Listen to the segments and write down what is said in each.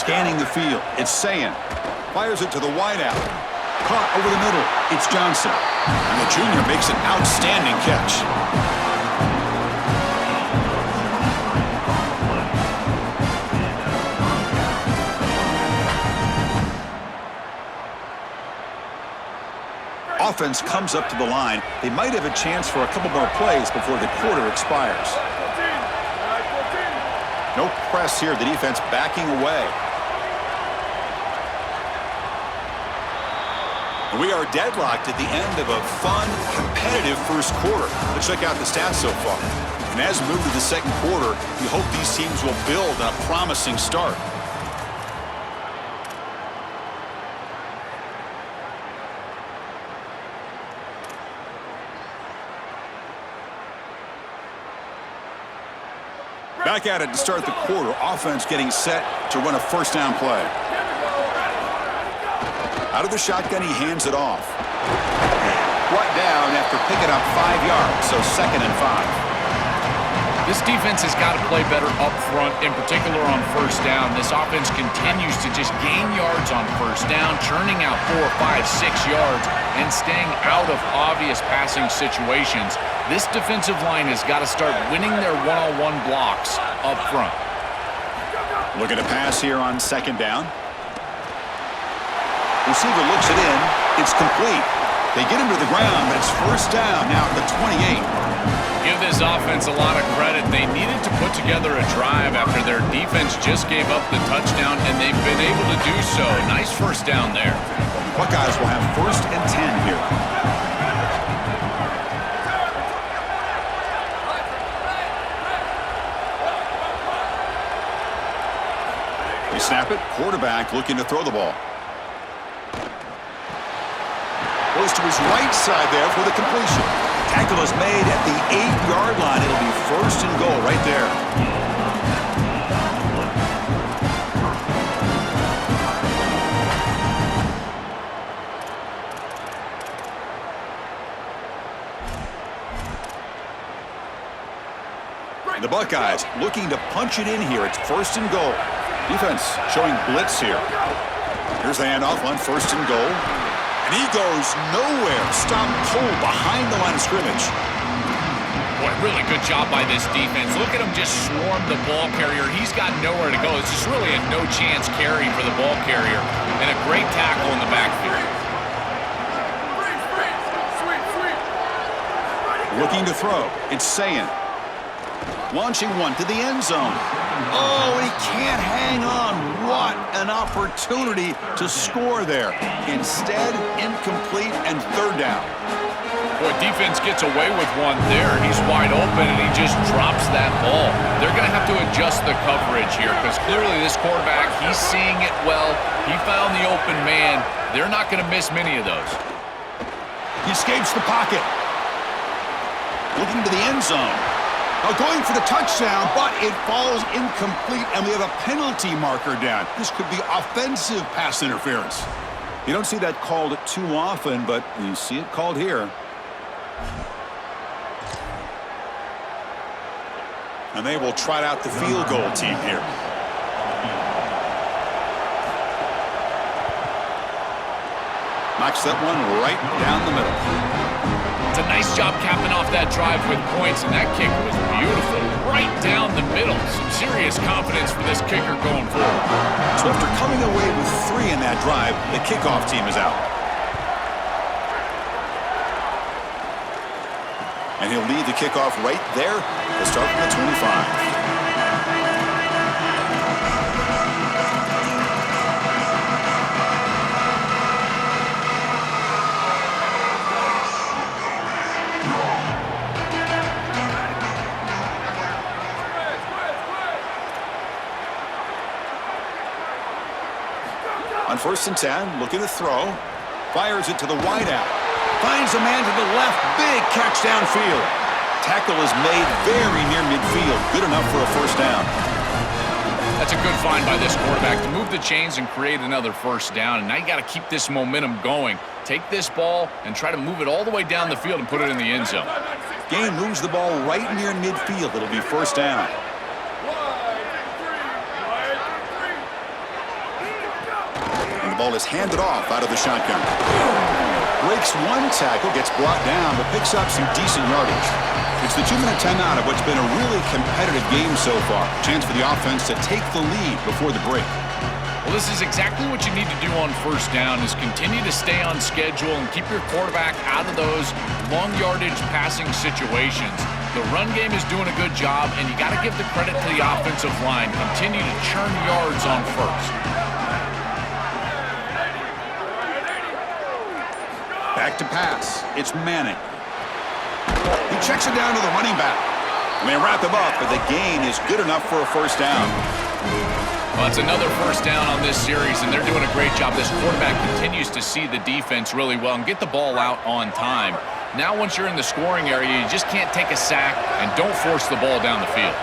scanning the field. It's Sayan. Fires it to the wideout. Caught over the middle. It's Johnson. And the junior makes an outstanding catch. Offense comes up to the line. They might have a chance for a couple more plays before the quarter expires. No press here. The defense backing away. We are deadlocked at the end of a fun, competitive first quarter. Let's check out the stats so far. And as we move to the second quarter, we hope these teams will build on a promising start. Back at it to start the quarter. Offense getting set to run a first down play. Out of the shotgun, he hands it off. Brought down after picking up 5 yards, so 2nd and 5. This defense has got to play better up front, in particular on first down. This offense continues to just gain yards on first down, churning out 4, 5, 6 yards, and staying out of obvious passing situations. This defensive line has got to start winning their one-on-one blocks up front. Looking to pass here on 2nd down. Receiver looks it in. It's complete. They get him to the ground, but it's first down now at the 28. Give this offense a lot of credit. They needed to put together a drive after their defense just gave up the touchdown, and they've been able to do so. Nice first down there. Buckeyes will have 1st and 10 here. They snap it. Quarterback looking to throw the ball. Goes to his right side there for the completion. Tackle is made at the 8-yard line. It'll be 1st and goal right there. The Buckeyes looking to punch it in here. It's 1st and goal. Defense showing blitz here. Here's the handoff on 1st and goal. And he goes nowhere. Stop cold behind the line of scrimmage. Boy, really good job by this defense. Look at him just swarm the ball carrier. He's got nowhere to go. It's just really a no-chance carry for the ball carrier. And a great tackle in the backfield. Looking to throw. It's Sayan. Launching one to the end zone. Oh, and he can't hang on. What an opportunity to score there. Instead, incomplete and 3rd down. Boy, defense gets away with one there. He's wide open, and he just drops that ball. They're going to have to adjust the coverage here because clearly this quarterback, he's seeing it well. He found the open man. They're not going to miss many of those. He escapes the pocket. Looking to the end zone. Going for the touchdown, but it falls incomplete, and we have a penalty marker down. This could be offensive pass interference. You don't see that called too often, but you see it called here. And they will trot out the field goal team here. Knocks that one right down the middle. It's a nice job capping off that drive with points, and that kick was beautiful. Right down the middle. Some serious confidence for this kicker going forward. So after coming away with 3 in that drive, the kickoff team is out. And he'll lead the kickoff right there to start from the 25. On 1st and 10, looking to throw. Fires it to the wideout. Finds a man to the left. Big catch downfield. Tackle is made very near midfield. Good enough for a 1st down. That's a good find by this quarterback to move the chains and create another 1st down. And now you got to keep this momentum going. Take this ball and try to move it all the way down the field and put it in the end zone. Gain moves the ball right near midfield. It'll be 1st down. ball is handed off out of the shotgun. Breaks one tackle, gets brought down, but picks up some decent yardage. It's the 2-minute timeout of what's been a really competitive game so far. Chance for the offense to take the lead before the break. Well, this is exactly what you need to do on first down is continue to stay on schedule and keep your quarterback out of those long yardage passing situations. The run game is doing a good job, and you got to give the credit to the offensive line. Continue to churn yards on first. Back to pass. It's Manning. He checks it down to the running back. And they wrap him up, but the gain is good enough for a first down. Well, it's another first down on this series, and they're doing a great job. This quarterback continues to see the defense really well and get the ball out on time. Now, once you're in the scoring area, you just can't take a sack and don't force the ball down the field.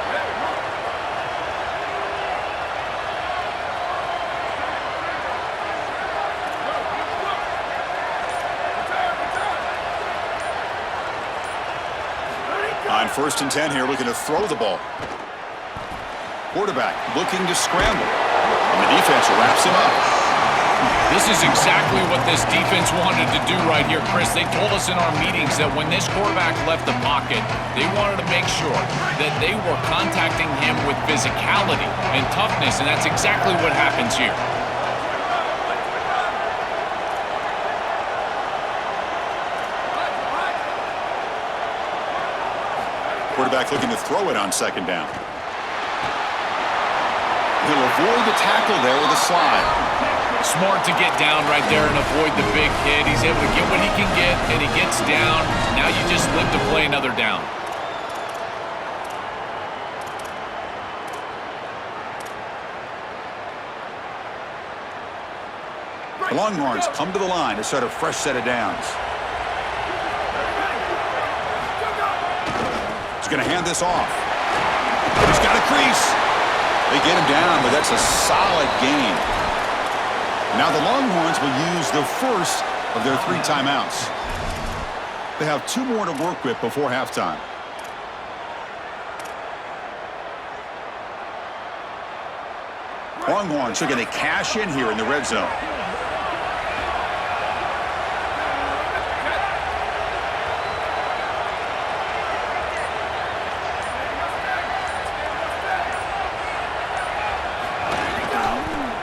On 1st and 10 here, looking to throw the ball. Quarterback looking to scramble. And the defense wraps him up. This is exactly what this defense wanted to do right here, Chris. They told us in our meetings that when this quarterback left the pocket, they wanted to make sure that they were contacting him with physicality and toughness, and that's exactly what happens here. Quarterback looking to throw it on 2nd down. He'll avoid the tackle there with a slide. Smart to get down right there and avoid the big hit. He's able to get what he can get, and he gets down. Now you just live to play another down. The Longhorns come to the line to start a fresh set of downs. He's going to hand this off. He's got a crease. They get him down, but that's a solid gain. Now the Longhorns will use the first of their 3 timeouts. They have 2 more to work with before halftime. Longhorns are going to cash in here in the red zone.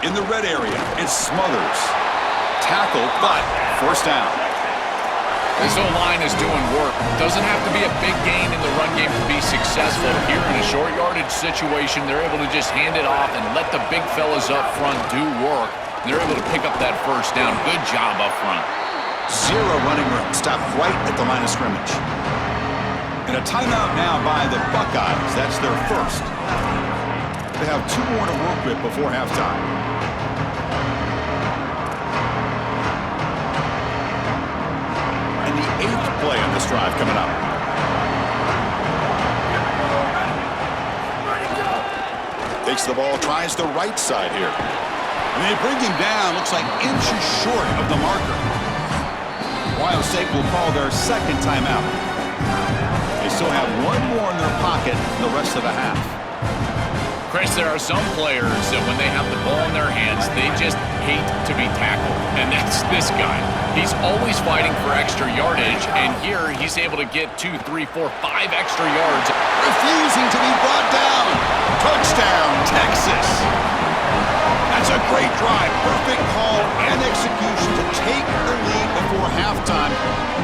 In the red area, it's Smothers. Tackle, but first down. This O-line is doing work. Doesn't have to be a big gain in the run game to be successful. Here in a short yardage situation, they're able to just hand it off and let the big fellas up front do work. They're able to pick up that first down. Good job up front. 0 running room. Stop right at the line of scrimmage. And a timeout now by the Buckeyes. That's their first. They have 2 more to work with before halftime. And the 8th play on this drive coming up. Takes the ball, tries the right side here. And they bring him down, looks like inches short of the marker. Ohio State will call their 2nd timeout. They still have 1 more in their pocket for the rest of the half. Chris, there are some players that when they have the ball in their hands, they just hate to be tackled. And that's this guy. He's always fighting for extra yardage, and here he's able to get 2, 3, 4, 5 extra yards. Refusing to be brought down. Touchdown, Texas. That's a great drive. Perfect call and execution to take the lead before halftime.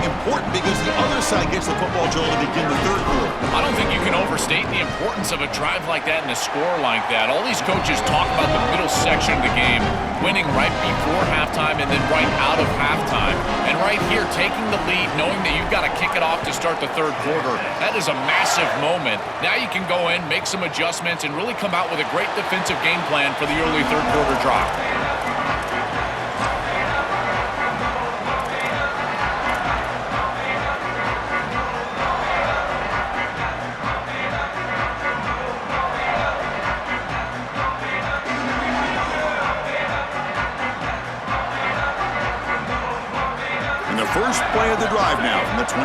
Important because the other side gets the football, Joel, to begin the 3rd quarter. I don't think you can overstate the importance of a drive like that and a score like that. All these coaches talk about the middle section of the game, winning right before halftime and then right out of halftime. And right here, taking the lead, knowing that you've got to kick it off to start the 3rd quarter, that is a massive moment. Now you can go in, make some adjustments, and really come out with a great defensive game plan for the early 3rd quarter drive. First play of the drive now from the 25.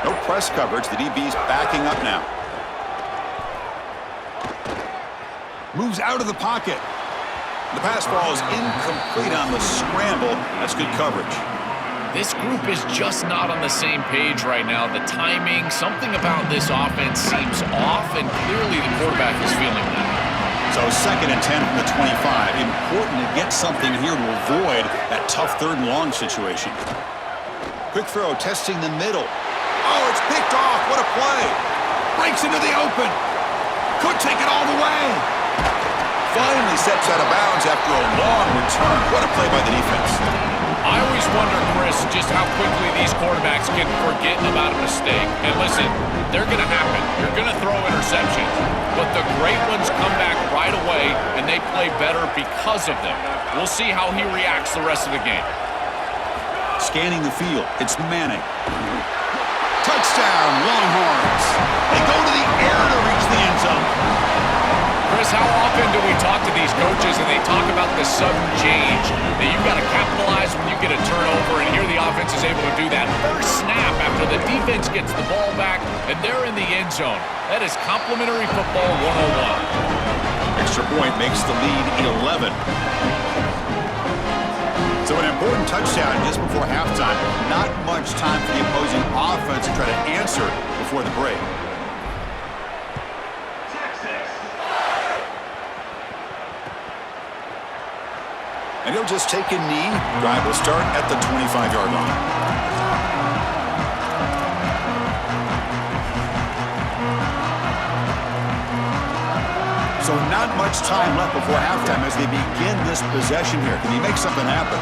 No press coverage. The DB's backing up now. Moves out of the pocket. The pass ball is incomplete on the scramble. That's good coverage. This group is just not on the same page right now. The timing, something about this offense seems off, and clearly the quarterback is feeling that. So 2nd and 10 from the 25. Important to get something here to avoid that tough 3rd and long situation. Quick throw, testing the middle. Oh, it's picked off. What a play. Breaks into the open. Could take it all the way. Finally steps out of bounds after a long return. What a play by the defense. I always wonder, Chris, just how quickly these quarterbacks can forget about a mistake. And listen, they're going to happen. You're going to throw interceptions. But the great ones come back right away, and they play better because of them. We'll see how he reacts the rest of the game. Scanning the field. It's Manning. Touchdown, Longhorns. They go to the air to reach the end zone. Chris, how often do we talk to these coaches and they talk about this sudden change that you've got to capitalize when you get a turnover, and here the offense is able to do that first snap after the defense gets the ball back and they're in the end zone. That is complimentary football 101. Extra point makes the lead 11. So an important touchdown just before halftime. Not much time for the opposing offense to try to answer before the break. And he'll just take a knee. Drive will start at the 25-yard line. So not much time left before halftime as they begin this possession here. Can he make something happen?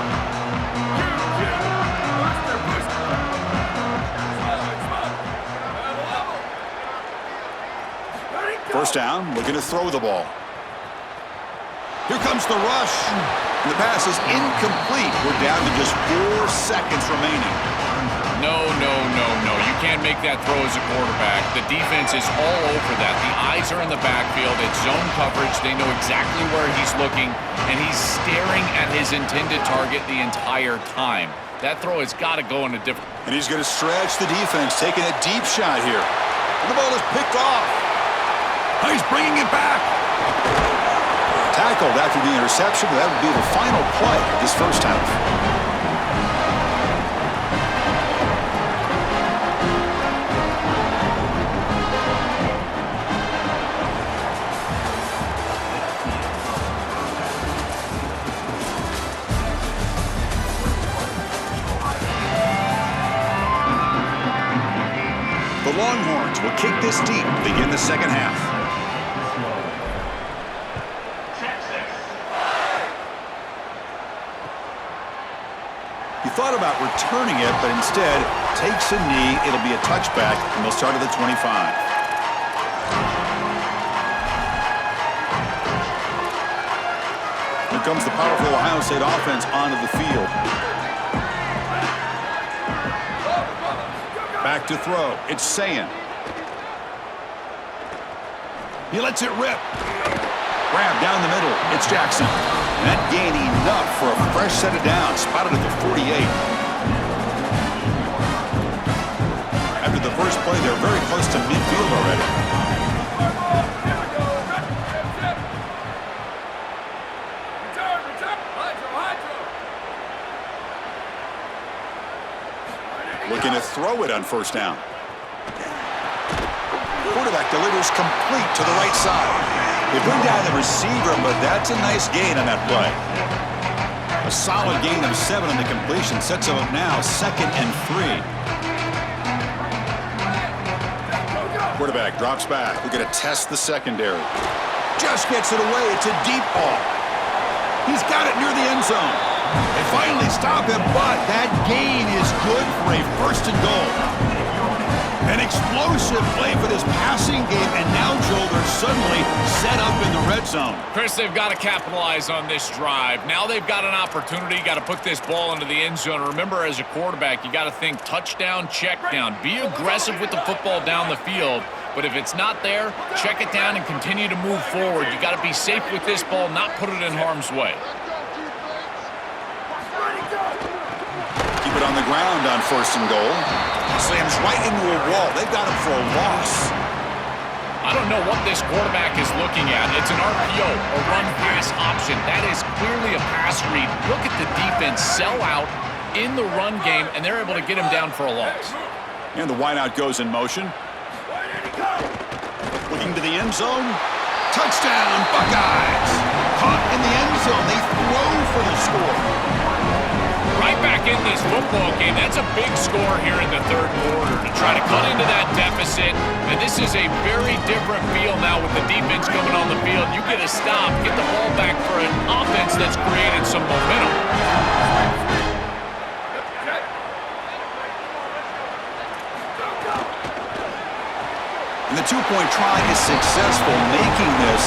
First down, looking to throw the ball. Here comes the rush. And the pass is incomplete. We're down to just 4 seconds remaining. No. You can't make that throw as a quarterback. The defense is all over that. The eyes are in the backfield. It's zone coverage. They know exactly where he's looking, and he's staring at his intended target the entire time. That throw has got to go in a different... And he's going to stretch the defense, taking a deep shot here. And the ball is picked off. He's bringing it back. Tackled after the interception. That would be the final play of this first half. The Longhorns will kick this deep to begin the second half. He thought about returning it, but instead takes a knee. It'll be a touchback, and they'll start at the 25. Here comes the powerful Ohio State offense onto the field. Back to throw. It's Sayin. He lets it rip. Grab down the middle. It's Jackson. And that gain enough for a fresh set of downs. Spotted at the 48. After the first play, they're very close to midfield already. Looking to throw it on first down. Quarterback delivers complete to the right side. They bring down the receiver, but that's a nice gain on that play. A solid gain of 7 on the completion sets them up now 2nd and 3. Quarterback drops back. We're going to test the secondary. Just gets it away. It's a deep ball. He's got it near the end zone. They finally stop him, but that gain is good for a 1st and goal. An explosive play for this passing game, and now, Joel, they're suddenly set up in the red zone. Chris, they've got to capitalize on this drive. Now they've got an opportunity, got to put this ball into the end zone. Remember, as a quarterback, you got to think touchdown, check down. Be aggressive with the football down the field, but if it's not there, check it down and continue to move forward. You got to be safe with this ball, not put it in harm's way. Keep it on the ground on 1st and goal. Slams right into a wall. They've got him for a loss. I don't know what this quarterback is looking at. It's an RPO, a run-pass option. That is clearly a pass read. Look at the defense sell out in the run game, and they're able to get him down for a loss. And the wideout goes in motion. Looking to the end zone. Touchdown, Buckeyes! Caught in the end zone. They throw for the score. Right back in this football game. That's a big score here in the third quarter to try to cut into that deficit. And this is a very different feel now with the defense coming on the field. You get a stop, get the ball back for an offense that's created some momentum. And the two-point try is successful, making this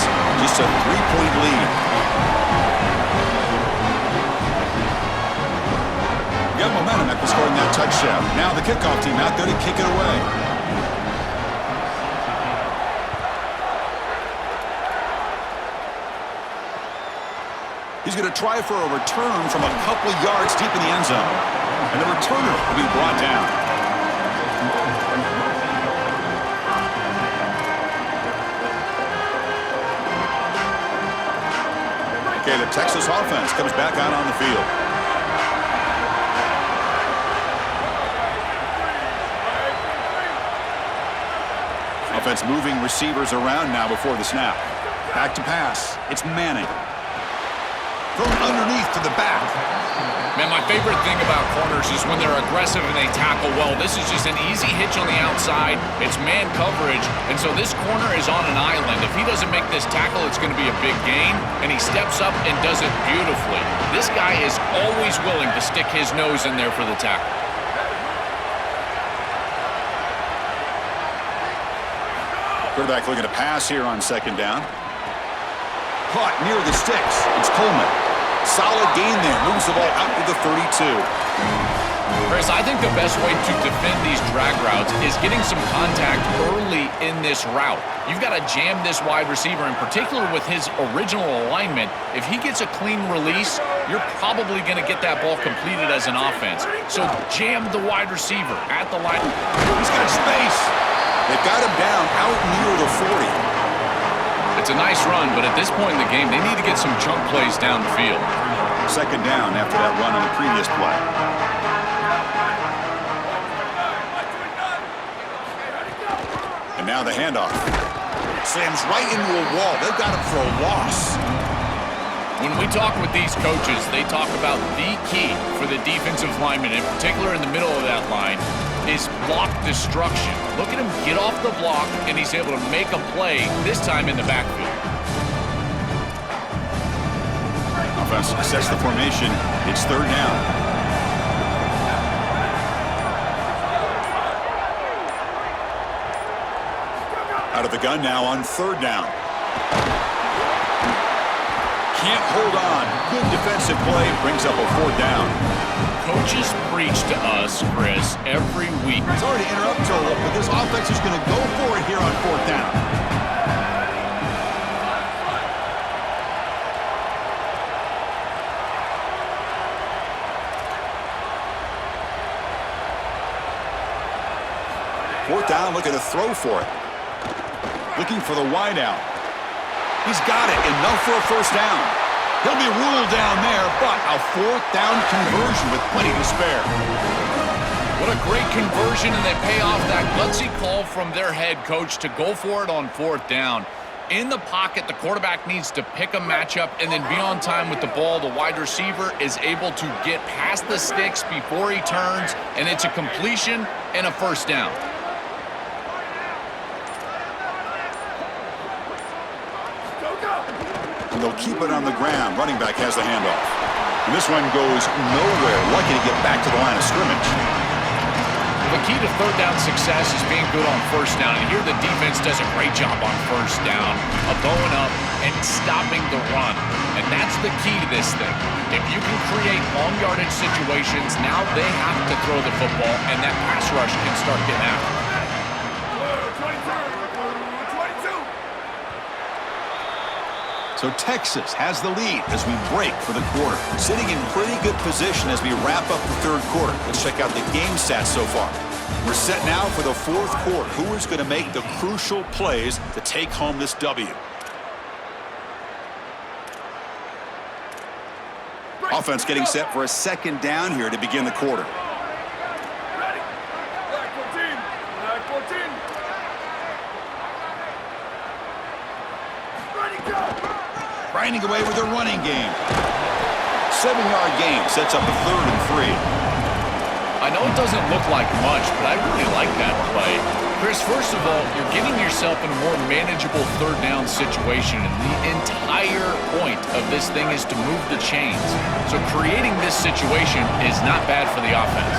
just a three-point lead. Got momentum after scoring that touchdown. Now the kickoff team out there to kick it away. He's going to try for a return from a couple yards deep in the end zone. And the returner will be brought down. Okay, the Texas offense comes back out on the field. Offense moving receivers around now before the snap. Back to pass. It's Manning. Thrown underneath to the back. Man, my favorite thing about corners is when they're aggressive and they tackle well. This is just an easy hitch on the outside. It's man coverage, and so this corner is on an island. If he doesn't make this tackle, it's going to be a big gain, and he steps up and does it beautifully. This guy is always willing to stick his nose in there for the tackle. Quarterback looking to pass here on second down. Caught near the sticks. It's Coleman. Solid gain there. Moves the ball out to the 32. Chris, I think the best way to defend these drag routes is getting some contact early in this route. You've got to jam this wide receiver, in particular with his original alignment. If he gets a clean release, you're probably going to get that ball completed as an offense. So jam the wide receiver at the line. He's got space. They've got him down out near the 40. It's a nice run, but at this point in the game, they need to get some chunk plays down the field. Second down after that run on the previous play. And now the handoff. Slams right into a wall. They've got him for a loss. When we talk with these coaches, they talk about the key for the defensive lineman, in particular in the middle of that line, is block destruction. Look at him get off the block, and he's able to make a play, this time in the backfield. Offense sets the formation. It's third down. Out of the gun now on third down. Can't hold on. Good defensive play. Brings up a fourth down. Coaches preach to us, Chris, every week. Sorry to interrupt, Joel, but this offense is going to go for it here on fourth down. Fourth down, looking to throw for it. Looking for the wideout. He's got it. Enough for a first down. He'll be ruled down there, but a fourth down conversion with plenty to spare. What a great conversion, and they pay off that gutsy call from their head coach to go for it on fourth down. In the pocket, the quarterback needs to pick a matchup and then be on time with the ball. The wide receiver is able to get past the sticks before he turns, and it's a completion and a first down. And they'll keep it on the ground. Running back has the handoff. And this one goes nowhere. Lucky to get back to the line of scrimmage. The key to third down success is being good on first down. And here the defense does a great job on first down of going up and stopping the run. And that's the key to this thing. If you can create long yardage situations, now they have to throw the football, and that pass rush can start getting after it. So Texas has the lead as we break for the quarter. Sitting in pretty good position as we wrap up the third quarter. Let's check out the game stats so far. We're set now for the fourth quarter. Who is going to make the crucial plays to take home this W? Offense getting set for a second down here to begin the quarter. Ready. Black 14. Black 14. Ready, go. Grinding away with their running game. 7-yard gain sets up a 3rd and 3. I know it doesn't look like much, but I really like that play. Chris, first of all, you're getting yourself in a more manageable 3rd down situation, and the entire point of this thing is to move the chains. So creating this situation is not bad for the offense.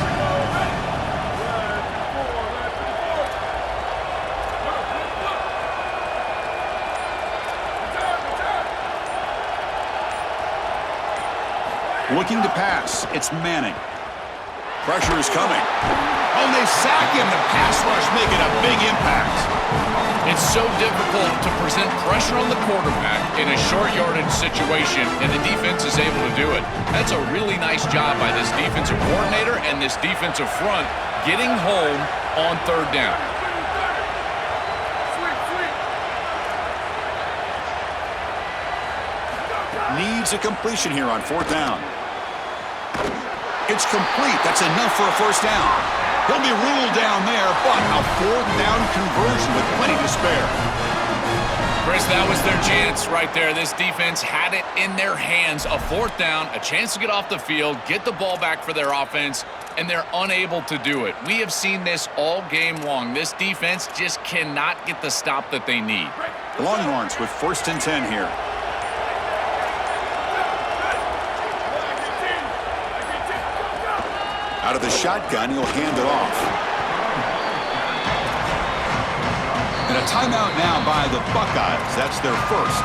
Looking to pass. It's Manning. Pressure is coming. Oh, and they sack him. The pass rush making a big impact. It's so difficult to present pressure on the quarterback in a short yardage situation, and the defense is able to do it. That's a really nice job by this defensive coordinator and this defensive front getting home on 3rd down. Needs a completion here on 4th down. It's complete. That's enough for a 1st down. He'll be ruled down there, but a 4th down conversion with plenty to spare. Chris, that was their chance right there. This defense had it in their hands. A 4th down, a chance to get off the field, get the ball back for their offense, and they're unable to do it. We have seen this all game long. This defense just cannot get the stop that they need. The Longhorns with 1st and 10 here. Out of the shotgun, he'll hand it off. And a timeout now by the Buckeyes. That's their 1st.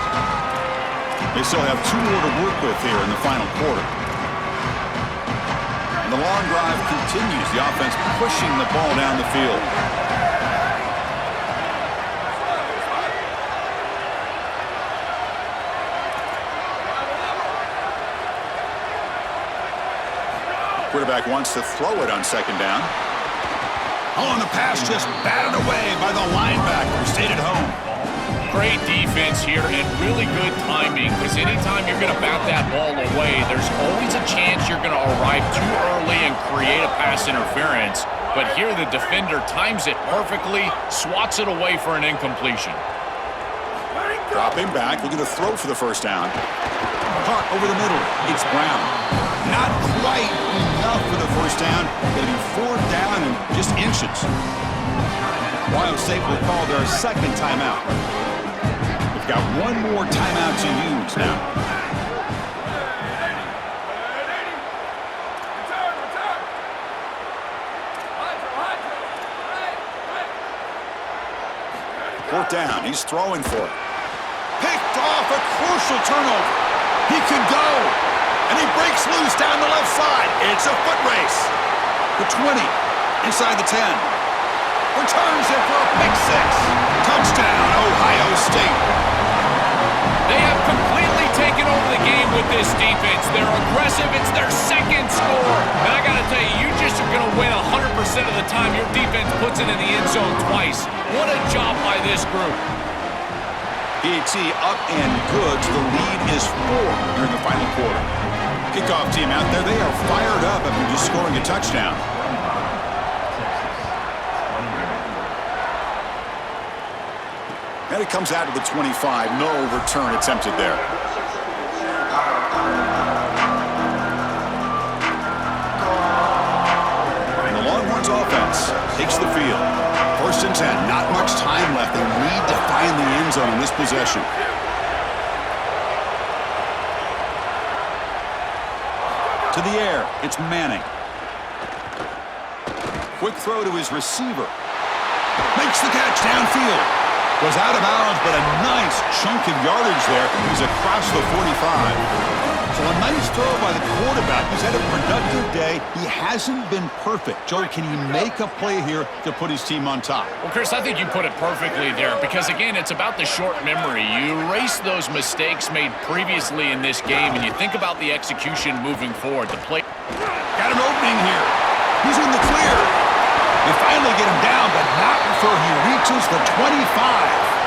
They still have 2 more to work with here in the final quarter. And the long drive continues. The offense pushing the ball down the field. Quarterback wants to throw it on 2nd down. Oh, and the pass just batted away by the linebacker who stayed at home. Great defense here and really good timing, because anytime you're going to bat that ball away, there's always a chance you're going to arrive too early and create a pass interference. But here the defender times it perfectly, swats it away for an incompletion. Dropping back, looking to throw for the 1st down. Caught over the middle. It's Brown. Not quite enough for the 1st down. Going to be 4th down and just inches. Ohio State will call their 2nd timeout. We've got 1 more timeout to use now. Fourth down. He's throwing for it. Picked off, a crucial turnover. He could go. And he breaks loose down the left side. It's a foot race. The 20, inside the 10. Returns it for a pick 6. Touchdown, Ohio State. They have completely taken over the game with this defense. They're aggressive. It's their 2nd score. And I got to tell you, you just are going to win 100% of the time your defense puts it in the end zone twice. What a job by this group. PAT up and good. So the lead is 4 during the final quarter. Kickoff team out there. They are fired up after just scoring a touchdown. And it comes out to the 25. No return attempted there. And the Longhorns offense takes the field. 1st and 10. Not much time left. They need to find the end zone in this possession. To the air. It's Manning. Quick throw to his receiver. Makes the catch downfield. Goes out of bounds, but a nice chunk of yardage there. He's across the 45. So a nice throw by the quarterback. He's had a productive day. He hasn't been perfect. Joey, can he make a play here to put his team on top? Well, Chris, I think you put it perfectly there because, again, it's about the short memory. You erase those mistakes made previously in this game, and you think about the execution moving forward. The play. Got an opening here. He's in the clear. They finally get him down, but not before he reaches the 25.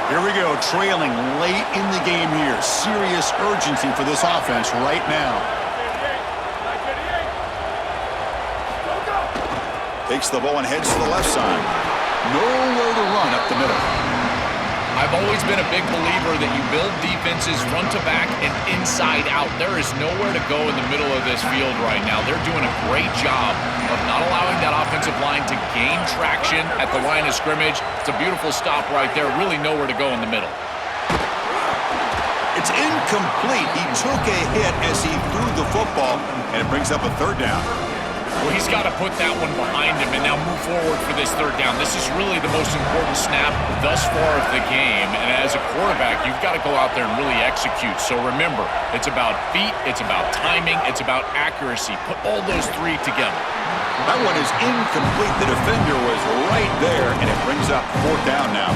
Here we go, trailing late in the game here. Serious urgency for this offense right now. Takes the ball and heads to the left side. Nowhere to run up the middle. I've always been a big believer that you build defenses front to back and inside out. There is nowhere to go in the middle of this field right now. They're doing a great job of not allowing that offensive line to gain traction at the line of scrimmage. It's a beautiful stop right there. Really nowhere to go in the middle. It's incomplete. He took a hit as he threw the football, and it brings up a third down. Well, he's got to put that one behind him and now move forward for this third down. This is really the most important snap thus far of the game. And as a quarterback, you've got to go out there and really execute. So remember, it's about feet, it's about timing, it's about accuracy. Put all those three together. That one is incomplete. The defender was right there, and it brings up fourth down now.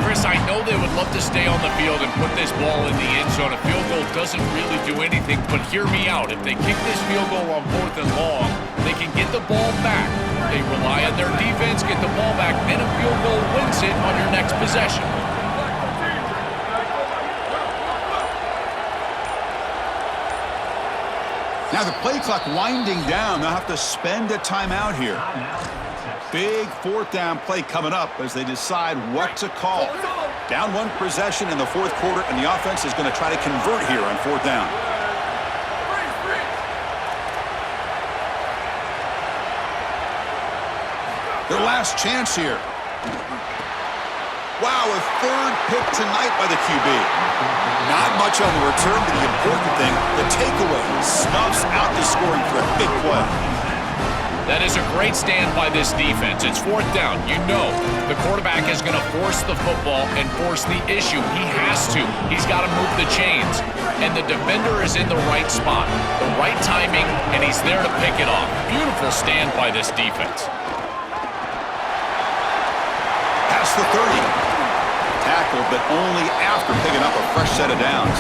Chris, I know they would love to stay on the field and put this ball in the end zone. A field goal doesn't really do anything, but hear me out. If they kick this field goal on 4th and long, they can get the ball back. They rely on their defense, get the ball back, and a field goal wins it on your next possession. Now the play clock winding down. They'll have to spend a timeout here. Big fourth down play coming up as they decide what to call. Down one possession in the fourth quarter, and the offense is going to try to convert here on fourth down. Their last chance here. Wow, a third pick tonight by the QB. Not much on the return, but the important thing, the takeaway, snuffs out the scoring threat. Big play. That is a great stand by this defense. It's fourth down. You know the quarterback is going to force the football and force the issue. He has to. He's got to move the chains. And the defender is in the right spot, the right timing, and he's there to pick it off. Beautiful stand by this defense. Past the 30. Tackled, but only after picking up a fresh set of downs.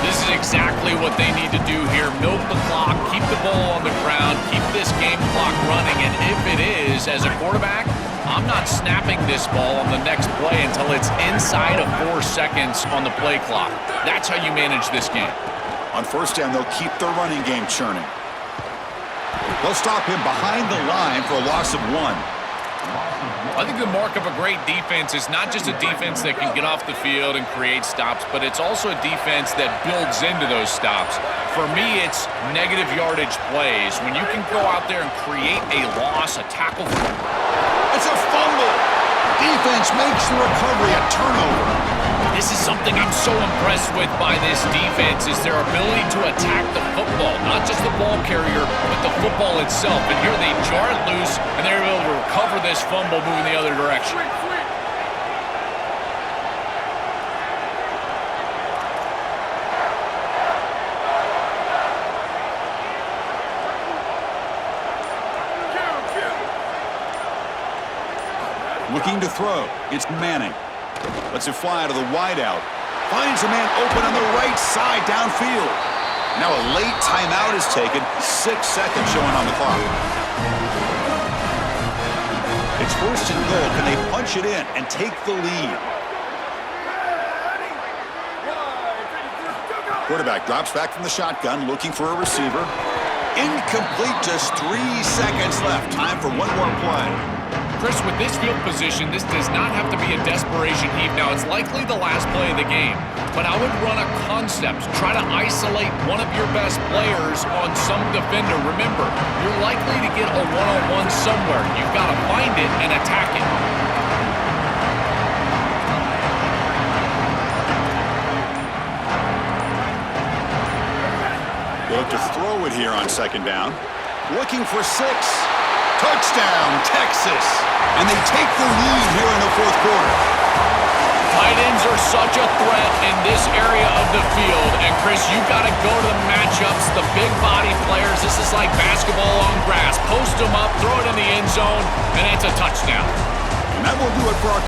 This is exactly what they need to do here. Milk the clock, keep the ball on the ground, keep this game clock running, and if it is, as a quarterback, I'm not snapping this ball on the next play until it's inside of 4 seconds on the play clock. That's how you manage this game. On first down, they'll keep their running game churning. They'll stop him behind the line for a loss of 1. I think the mark of a great defense is not just a defense that can get off the field and create stops, but it's also a defense that builds into those stops. For me, it's negative yardage plays. When you can go out there and create a loss, a tackle. It's a fumble. Defense makes the recovery a turnover. This is something I'm so impressed with by this defense is their ability to attack the football, not just the ball carrier, but the football itself. And here they jar it loose, and they're able to recover this fumble moving the other direction. Looking to throw. It's Manning. Lets it fly out of the wideout. Finds a man open on the right side downfield. Now a late timeout is taken. 6 seconds showing on the clock. It's first and goal. Can they punch it in and take the lead? Quarterback drops back from the shotgun, looking for a receiver. Incomplete, just 3 seconds left. Time for one more play. Chris, with this field position, this does not have to be a desperation heave. Now, it's likely the last play of the game, but I would run a concept. Try to isolate one of your best players on some defender. Remember, you're likely to get a one-on-one somewhere. You've got to find it and attack it. They'll have to throw it here on second down. Looking for 6. Touchdown, Texas. And they take the lead here in the fourth quarter. Tight ends are such a threat in this area of the field. And, Chris, you've got to go to the matchups, the big body players. This is like basketball on grass. Post them up, throw it in the end zone, and it's a touchdown. And that will do it for our